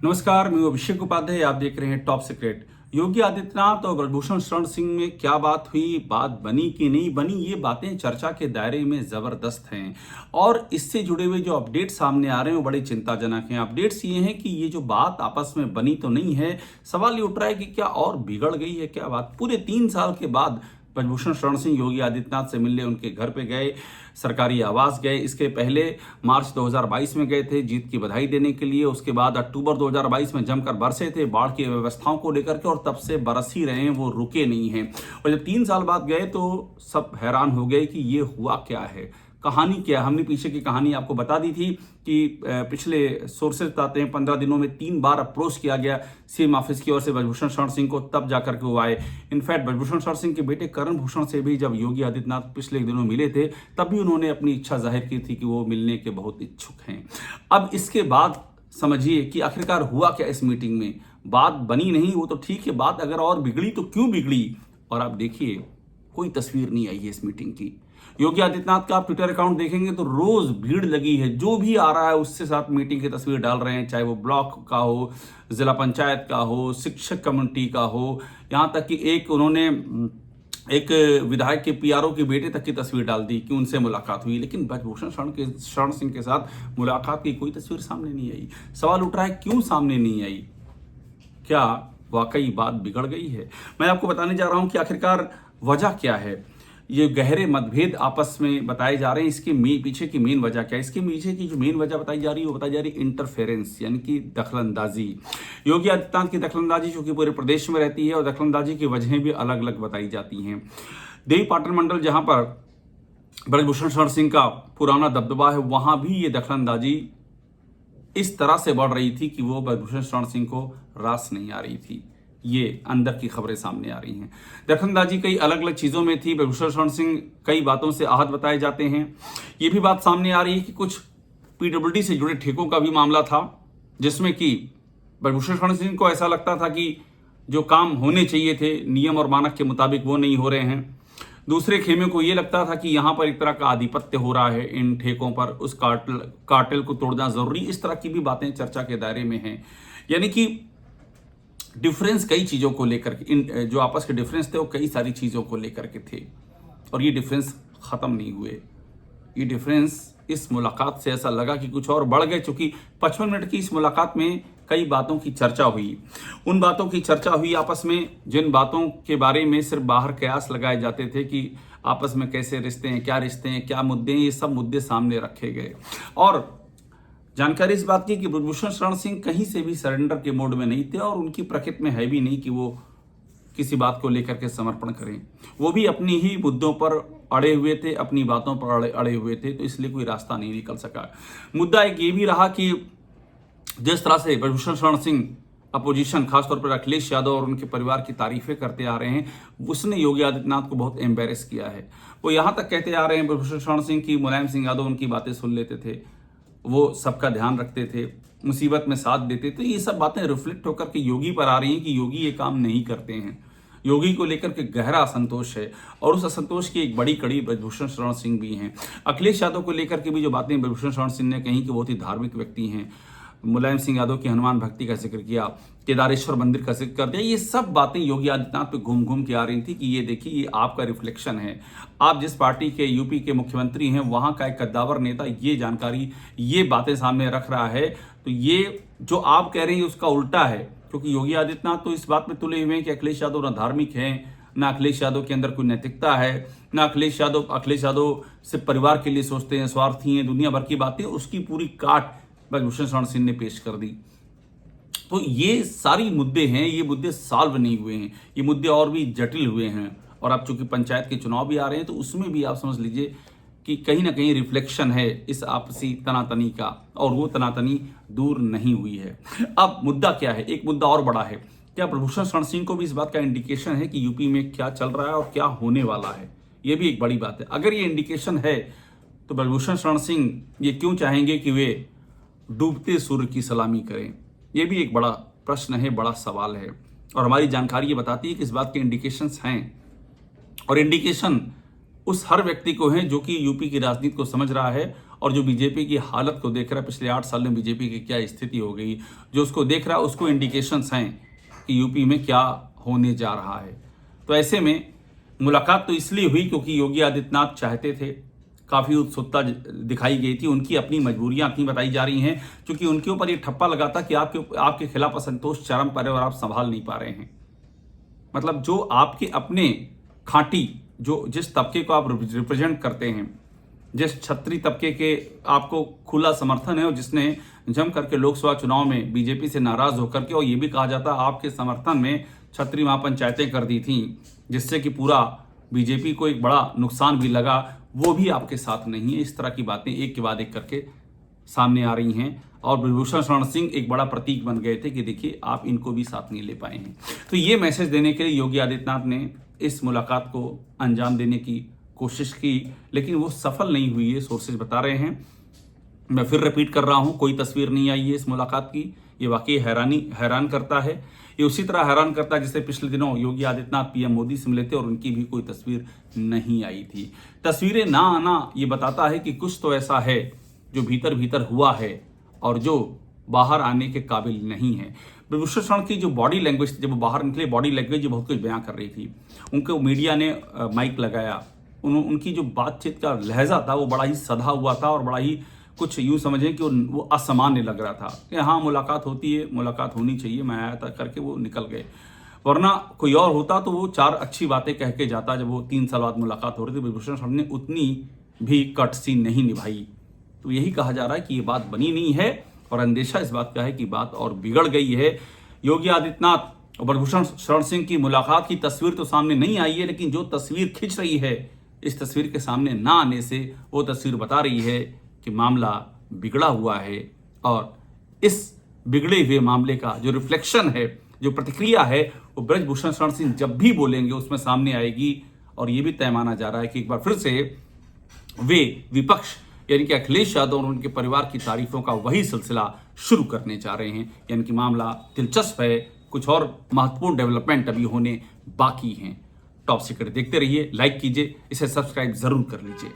नमस्कार, मैं अभिषेक उपाध्याय। आप देख रहे हैं टॉप सीक्रेट। योगी आदित्यनाथ और ब्रजभूषण शरण सिंह में क्या बात हुई, बात बनी कि नहीं बनी, ये बातें चर्चा के दायरे में जबरदस्त हैं। और इससे जुड़े हुए जो अपडेट सामने आ रहे हैं वो बड़े चिंताजनक हैं। अपडेट्स ये हैं कि ये जो बात आपस में बनी तो नहीं है, सवाल ये उठ रहा है कि क्या और बिगड़ गई है क्या बात। पूरे 3 साल के बाद ब्रजभूषण शरण सिंह योगी आदित्यनाथ से मिलने उनके घर पे गए, सरकारी आवास गए। इसके पहले मार्च 2022 में गए थे जीत की बधाई देने के लिए। उसके बाद अक्टूबर 2022 में जमकर बरसे थे बाढ़ की व्यवस्थाओं को लेकर के, और तब से बरस ही रहे हैं, वो रुके नहीं हैं। और जब 3 साल बाद गए तो सब हैरान हो गए कि ये हुआ क्या है, कहानी क्या है। हमने पीछे की कहानी आपको बता दी थी कि पिछले सोर्सेज बताते हैं 15 दिनों में 3 बार अप्रोच किया गया सीएम ऑफिस की ओर से ब्रजभूषण शरण सिंह को, तब जाकर के वो आए। इनफैक्ट ब्रजभूषण शरण सिंह के बेटे करण भूषण से भी जब योगी आदित्यनाथ पिछले दिनों मिले थे, तब भी उन्होंने अपनी इच्छा जाहिर की थी कि वो मिलने के बहुत इच्छुक हैं। अब इसके बाद समझिए कि आखिरकार हुआ क्या इस मीटिंग में। बात बनी नहीं वो तो ठीक है, बात अगर और बिगड़ी तो क्यों बिगड़ी। और आप देखिए, कोई तस्वीर नहीं आई है इस मीटिंग की। योगी आदित्यनाथ का आप ट्विटर अकाउंट देखेंगे तो रोज भीड़ लगी है, जो भी आ रहा है उससे साथ मीटिंग की तस्वीर डाल रहे हैं, चाहे वो ब्लॉक का हो, जिला पंचायत का हो, शिक्षक कम्युनिटी का हो, यहाँ तक कि एक उन्होंने एक विधायक के पीआरओ के बेटे तक की तस्वीर डाल दी कि उनसे मुलाकात हुई। लेकिन ब्रजभूषण शरण सिंह के साथ मुलाकात की कोई तस्वीर सामने नहीं आई। सवाल उठ रहा है क्यों सामने नहीं आई, क्या वाकई बात बिगड़ गई है। मैं आपको बताने जा रहा हूं कि आखिरकार वजह क्या है। ये गहरे मतभेद आपस में बताए जा रहे हैं, इसके पीछे की मेन वजह क्या है। इसके पीछे की जो मेन वजह बताई जा रही है वो बताई जा रही है इंटरफेरेंस, यानी कि दखलंदाजी। योगी आदित्यनाथ की दखलंदाजी जो कि पूरे प्रदेश में रहती है, और दखलंदाजी की वजहें भी अलग अलग बताई जाती हैं। देवी पाटन मंडल जहां पर ब्रजभूषण शरण सिंह का पुराना दबदबा है, वहां भी ये दखलंदाजी इस तरह से बढ़ रही थी कि वो ब्रजभूषण शरण सिंह को रास नहीं आ रही थी। ये अंदर की खबरें सामने आ रही हैं। दखलंदाजी कई अलग अलग चीज़ों में थी। ब्रजभूषण शरण सिंह कई बातों से आहत बताए जाते हैं। ये भी बात सामने आ रही है कि कुछ पीडब्ल्यूडी से जुड़े ठेकों का भी मामला था, जिसमें कि ब्रजभूषण शरण सिंह को ऐसा लगता था कि जो काम होने चाहिए थे नियम और मानक के मुताबिक वो नहीं हो रहे हैं। दूसरे खेमे को ये लगता था कि यहाँ पर एक तरह का आधिपत्य हो रहा है इन ठेकों पर, उस कार्टेल को तोड़ना जरूरी। इस तरह की भी बातें चर्चा के दायरे में हैं। यानी कि डिफरेंस कई चीज़ों को लेकर के, इन जो आपस के डिफरेंस थे वो कई सारी चीज़ों को लेकर के थे, और ये डिफरेंस ख़त्म नहीं हुए। ये डिफरेंस इस मुलाकात से ऐसा लगा कि कुछ और बढ़ गए, चूंकि 55 मिनट की इस मुलाकात में कई बातों की चर्चा हुई। उन बातों की चर्चा हुई आपस में जिन बातों के बारे में सिर्फ बाहर कयास लगाए जाते थे कि आपस में कैसे रिश्ते हैं, क्या मुद्दे हैं, ये सब मुद्दे सामने रखे गए। और जानकारी इस बात की कि ब्रजभूषण शरण सिंह कहीं से भी सरेंडर के मोड में नहीं थे, और उनकी प्रकृति में है भी नहीं कि वो किसी बात को लेकर के समर्पण करें। वो भी अपनी ही मुद्दों पर अड़े हुए थे, अपनी बातों पर अड़े हुए थे, तो इसलिए कोई रास्ता नहीं निकल सका। मुद्दा एक ये भी रहा कि जिस तरह से ब्रजभूषण शरण सिंह अपोजिशन, खासतौर पर अखिलेश यादव और उनके परिवार की तारीफें करते आ रहे हैं, उसने योगी आदित्यनाथ को बहुत एम्बेरस किया है। वो यहाँ तक कहते आ रहे हैं ब्रजभूषण शरण सिंह की मुलायम सिंह यादव उनकी बातें सुन लेते थे, वो सबका ध्यान रखते थे, मुसीबत में साथ देते थे। ये सब बातें रिफ्लेक्ट होकर के योगी पर आ रही हैं कि योगी ये काम नहीं करते हैं। योगी को लेकर के गहरा असंतोष है, और उस असंतोष की एक बड़ी कड़ी ब्रजभूषण शरण सिंह भी हैं। अखिलेश यादव को लेकर के भी जो बातें ब्रजभूषण शरण सिंह ने कही कि बहुत ही धार्मिक व्यक्ति हैं, मुलायम सिंह यादव की हनुमान भक्ति का जिक्र किया, केदारेश्वर मंदिर का जिक्र कर दिया। ये सब बातें योगी आदित्यनाथ पे घूम घूम के आ रही थी कि ये देखिए, ये आपका रिफ्लेक्शन है। आप जिस पार्टी के यूपी के मुख्यमंत्री हैं, वहां का एक कद्दावर नेता ये जानकारी, ये बातें सामने रख रहा है, तो ये जो आप कह रहे हैं उसका उल्टा है। क्योंकि योगी आदित्यनाथ तो इस बात में तुले हुए हैं कि अखिलेश यादव न धार्मिक हैं, ना अखिलेश यादव के अंदर कोई नैतिकता है, ना अखिलेश यादव सिर्फ परिवार के लिए सोचते हैं, स्वार्थी हैं, दुनिया भर की बातें, उसकी पूरी काट ब्रजभूषण शरण सिंह ने पेश कर दी। तो ये सारी मुद्दे हैं, ये मुद्दे सॉल्व नहीं हुए हैं, ये मुद्दे और भी जटिल हुए हैं। और अब चूंकि पंचायत के चुनाव भी आ रहे हैं, तो उसमें भी आप समझ लीजिए कि कहीं ना कहीं रिफ्लेक्शन है इस आपसी तनातनी का, और वो तनातनी दूर नहीं हुई है। अब मुद्दा क्या है, एक मुद्दा और बड़ा है। क्या ब्रजभूषण शरण सिंह को भी इस बात का इंडिकेशन है कि यूपी में क्या चल रहा है और क्या होने वाला है? ये भी एक बड़ी बात है। अगर ये इंडिकेशन है तो ब्रजभूषण शरण सिंह ये क्यों चाहेंगे कि वे डूबते सूर्य की सलामी करें? ये भी एक बड़ा प्रश्न है, बड़ा सवाल है। और हमारी जानकारी ये बताती है कि इस बात के इंडिकेशंस हैं, और इंडिकेशन उस हर व्यक्ति को है जो कि यूपी की राजनीति को समझ रहा है और जो बीजेपी की हालत को देख रहा है, पिछले 8 साल में बीजेपी की क्या स्थिति हो गई, जो उसको देख रहा है उसको इंडिकेशंस हैं कि यूपी में क्या होने जा रहा है। तो ऐसे में मुलाकात तो इसलिए हुई क्योंकि योगी आदित्यनाथ चाहते थे, काफ़ी उत्सुकता दिखाई गई थी, उनकी अपनी मजबूरियां अपनी बताई जा रही हैं, क्योंकि उनके ऊपर ये ठप्पा लगा था कि आपके खिलाफ असंतोष चरम पर है और आप संभाल नहीं पा रहे हैं। मतलब जो आपके अपने खांटी, जो जिस तबके को आप रिप्रेजेंट करते हैं, जिस छत्री तबके के आपको खुला समर्थन है और जिसने जम करके लोकसभा चुनाव में बीजेपी से नाराज होकर के, और ये भी कहा जाता आपके समर्थन में छत्री महापंचायतें कर दी थी, जिससे कि पूरा बीजेपी को एक बड़ा नुकसान भी लगा, वो भी आपके साथ नहीं है। इस तरह की बातें एक के बाद एक करके सामने आ रही हैं और ब्रजभूषण शरण सिंह एक बड़ा प्रतीक बन गए थे कि देखिए आप इनको भी साथ नहीं ले पाए हैं। तो ये मैसेज देने के लिए योगी आदित्यनाथ ने इस मुलाकात को अंजाम देने की कोशिश की, लेकिन वो सफल नहीं हुई है, सोर्सेज बता रहे हैं। मैं फिर रिपीट कर रहा हूं, कोई तस्वीर नहीं आई है इस मुलाकात की। ये वाकई हैरान करता है। ये उसी तरह हैरान करता है जैसे पिछले दिनों योगी आदित्यनाथ पीएम मोदी से मिले थे और उनकी भी कोई तस्वीर नहीं आई थी। तस्वीरें ना आना ये बताता है कि कुछ तो ऐसा है जो भीतर भीतर हुआ है और जो बाहर आने के काबिल नहीं है। ब्रजभूषण शरण की जो बॉडी लैंग्वेज, जब वो बाहर निकले, बॉडी लैंग्वेज बहुत कुछ बयां कर रही थी। उनको मीडिया ने माइक लगाया, उनकी जो बातचीत का लहजा था वो बड़ा ही सधा हुआ था और बड़ा ही कुछ यूं समझें कि वो असामान्य लग रहा था कि हाँ मुलाकात होती है, मुलाकात होनी चाहिए, मैं आया था करके वो निकल गए। वरना कोई और होता तो वो 4 अच्छी बातें कह के जाता। जब वो 3 साल बाद मुलाकात हो रही थी, ब्रजभूषण शरण ने उतनी भी कटसी नहीं निभाई। तो यही कहा जा रहा है कि ये बात बनी नहीं है और अंदेशा इस बात का है कि बात और बिगड़ गई है। योगी आदित्यनाथ और ब्रजभूषण शरण सिंह की मुलाकात की तस्वीर तो सामने नहीं आई है, लेकिन जो तस्वीर खिंच रही है, इस तस्वीर के सामने ना आने से वो तस्वीर बता रही है कि मामला बिगड़ा हुआ है और इस बिगड़े हुए मामले का जो रिफ्लेक्शन है, जो प्रतिक्रिया है, वो ब्रजभूषण शरण सिंह जब भी बोलेंगे उसमें सामने आएगी। और ये भी तय माना जा रहा है कि एक बार फिर से वे विपक्ष यानी कि अखिलेश यादव और उनके परिवार की तारीफों का वही सिलसिला शुरू करने जा रहे हैं। यानी कि मामला दिलचस्प है, कुछ और महत्वपूर्ण डेवलपमेंट अभी होने बाकी हैं। टॉप सीक्रेट देखते रहिए, लाइक कीजिए, इसे सब्सक्राइब जरूर कर लीजिए।